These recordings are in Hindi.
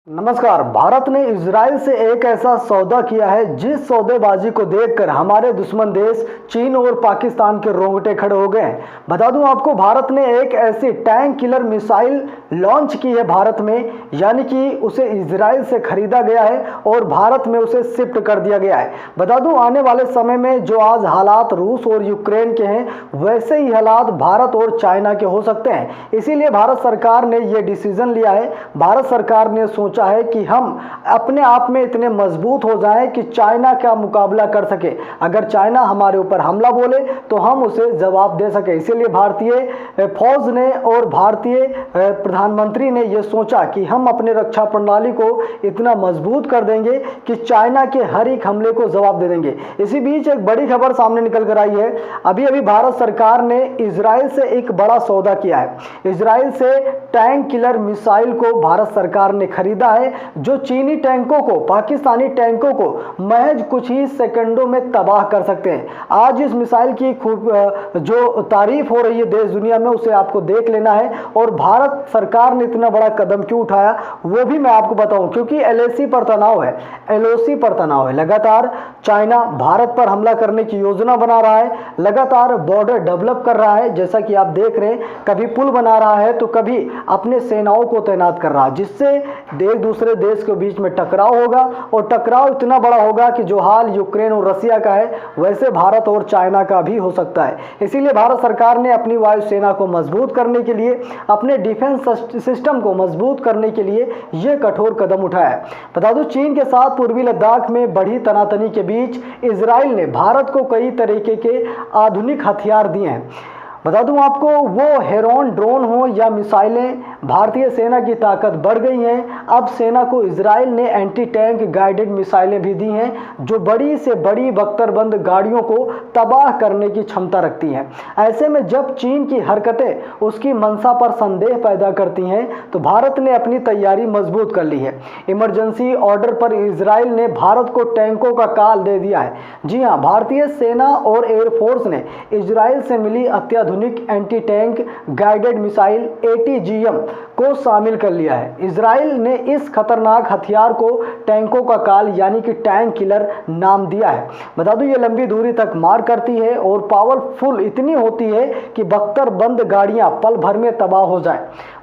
नमस्कार। भारत ने इजराइल से एक ऐसा सौदा किया है जिस सौदेबाजी को देखकर हमारे दुश्मन देश चीन और पाकिस्तान के रोंगटे खड़े हो गए हैं। बता दूं आपको, भारत ने एक ऐसी टैंक किलर मिसाइल लॉन्च की है भारत में, यानी कि उसे इजराइल से खरीदा गया है और भारत में उसे शिफ्ट कर दिया गया है। बता दूं, आने वाले समय में जो आज हालात रूस और यूक्रेन के हैं, वैसे ही हालात भारत और चाइना के हो सकते हैं। इसीलिए भारत सरकार ने यह डिसीजन लिया है। भारत सरकार ने सोचा है कि हम अपने आप में इतने मजबूत हो जाएं कि चाइना का मुकाबला कर सके। अगर चाइना हमारे ऊपर हमला बोले तो हम उसे जवाब दे सके। इसीलिए भारतीय फौज ने और भारतीय प्रधानमंत्री ने यह सोचा कि हम अपने रक्षा प्रणाली को इतना मजबूत कर देंगे कि चाइना के हर एक हमले को जवाब दे देंगे। इसी बीच एक बड़ी खबर सामने निकल कर आई है। अभी अभी भारत सरकार ने इजराइल से एक बड़ा सौदा किया है। इजराइल से टैंक किलर मिसाइल को भारत सरकार ने खरीदा है, जो चीनी टैंकों को, पाकिस्तानी टैंकों को महज कुछ ही सेकंडों में तबाह कर सकते हैं। आज इस मिसाइल की खूब जो तारीफ हो रही है देश दुनिया में, उसे आपको देख लेना है। और भारत सरकार ने इतना बड़ा कदम क्यों उठाया वो भी मैं आपको बताऊं, क्योंकि एलओसी पर तनाव है। एलओसी पर तनाव है। लगातार चाइना भारत पर हमला करने की योजना बना रहा है, लगातार बॉर्डर डेवलप कर रहा है, जैसा कि आप देख रहे हैं। कभी पुल बना रहा है तो कभी अपने सेनाओं को तैनात कर रहा है, जिससे एक दूसरे देश के बीच में टकराव होगा। और टकराव इतना बड़ा होगा कि जो हाल यूक्रेन और रसिया का है, वैसे भारत और चाइना का भी हो सकता है। इसीलिए भारत सरकार ने अपनी वायुसेना को मजबूत करने के लिए, अपने डिफेंस सिस्टम को मजबूत करने के लिए यह कठोर कदम उठाया है। बता दूं, चीन के साथ पूर्वी लद्दाख में बढ़ी तनातनी के बीच इजराइल ने भारत को कई तरीके के आधुनिक हथियार दिए हैं। बता दूं आपको, वो हेरॉन ड्रोन हो या मिसाइलें, भारतीय सेना की ताकत बढ़ गई है। अब सेना को इजराइल ने एंटी टैंक गाइडेड मिसाइलें भी दी हैं, जो बड़ी से बड़ी बख्तरबंद गाड़ियों को तबाह करने की क्षमता रखती हैं। ऐसे में जब चीन की हरकतें उसकी मंशा पर संदेह पैदा करती हैं, तो भारत ने अपनी तैयारी मजबूत कर ली है। इमरजेंसी ऑर्डर पर इजराइल ने भारत को टैंकों का काल दे दिया है। जी हाँ, भारतीय सेना और एयरफोर्स ने इजराइल से मिली अत्याधुनिक anti tank guided missile ATGM को शामिल कर लिया है। इजराइल ने इस खतरनाक हथियार को टैंकों का काल यानी कि टैंक किलर नाम दिया है। बता दूं, ये लंबी दूरी तक मार करती है और पावरफुल इतनी होती है कि बख्तरबंद गाड़ियां पल भर में तबाह हो जाएं।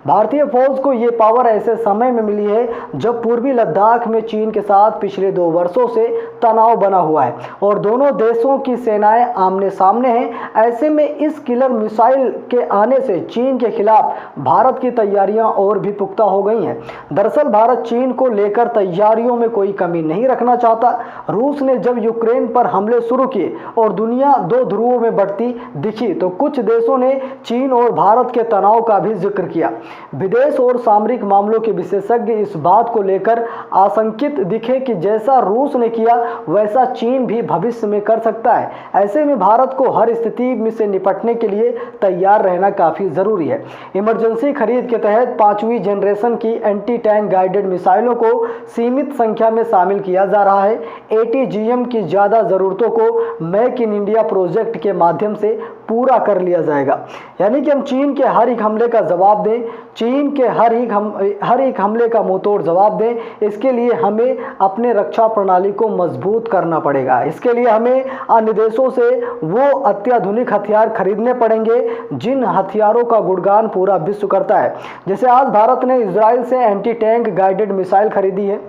भारतीय फौज को ये पावर ऐसे समय में मिली है जब पूर्वी लद्दाख में चीन के साथ पिछले 2 वर्षों से तनाव बना हुआ है और दोनों देशों की सेनाएं आमने सामने हैं। ऐसे में इस किलर मिसाइल के आने से चीन के खिलाफ भारत की तैयारियां और भी पुख्ता हो गई हैं। दरअसल भारत चीन को लेकर तैयारियों में कोई कमी नहीं रखना चाहता। रूस ने जब यूक्रेन पर हमले शुरू किए और दुनिया 2 ध्रुवों में बढ़ती दिखी, तो कुछ देशों ने चीन और भारत के तनाव का भी जिक्र किया। विदेश और सामरिक मामलों के विशेषज्ञ इस बात को लेकर आशंकित दिखे कि जैसा रूस ने किया वैसा चीन भी भविष्य में कर सकता है। ऐसे में भारत को हर स्थिति में से निपटने के लिए तैयार रहना काफी जरूरी है। इमरजेंसी खरीद के तहत 5वीं जनरेशन की एंटी टैंक गाइडेड मिसाइलों को सीमित संख्या में शामिल किया जा रहा है। ATGM की ज्यादा जरूरतों को मेक इन इंडिया प्रोजेक्ट के माध्यम से पूरा कर लिया जाएगा, यानी कि हम चीन के हर एक हमले का जवाब दें, चीन के हर एक हमले का मुंहतोड़ जवाब दें। इसके लिए हमें अपने रक्षा प्रणाली को मजबूत करना पड़ेगा। इसके लिए हमें अन्य देशों से वो अत्याधुनिक हथियार खरीदने पड़ेंगे जिन हथियारों का गुणगान पूरा विश्व करता है। जैसे आज भारत ने इजराइल से एंटी टैंक गाइडेड मिसाइल खरीदी है।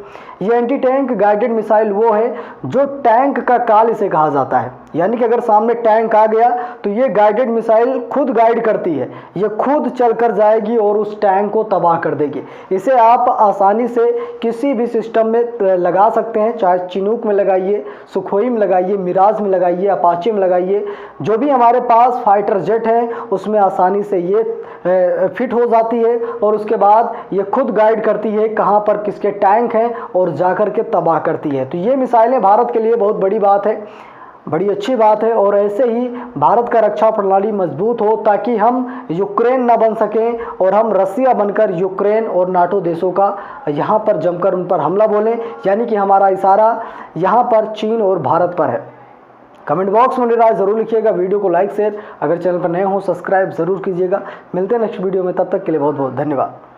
ये एंटी टैंक गाइडेड मिसाइल वो है जो टैंक का काल इसे कहा जाता है, यानी कि अगर सामने टैंक आ गया तो ये गाइडेड मिसाइल खुद गाइड करती है, ये खुद चलकर जाएगी और उस टैंक को तबाह कर देगी। इसे आप आसानी से किसी भी सिस्टम में लगा सकते हैं, चाहे चिनूक में लगाइए, सुखोई में लगाइए, मिराज में लगाइए, अपाचे में लगाइए। जो भी हमारे पास फाइटर जेट है उसमें आसानी से ये फिट हो जाती है और उसके बाद ये खुद गाइड करती है कहाँ पर किसके टैंक हैं और जाकर के तबाह करती है। तो ये मिसाइलें भारत के लिए बहुत बड़ी बात है, बड़ी अच्छी बात है। और ऐसे ही भारत का रक्षा प्रणाली मजबूत हो ताकि हम यूक्रेन ना बन सकें और हम रसिया बनकर यूक्रेन और नाटो देशों का यहाँ पर जमकर उन पर हमला बोलें, यानी कि हमारा इशारा यहाँ पर चीन और भारत पर है। कमेंट बॉक्स में राय जरूर लिखिएगा। वीडियो को लाइक शेयर, अगर चैनल पर नए हो सब्सक्राइब जरूर कीजिएगा। मिलते हैं नेक्स्ट वीडियो में, तब तक के लिए बहुत बहुत धन्यवाद।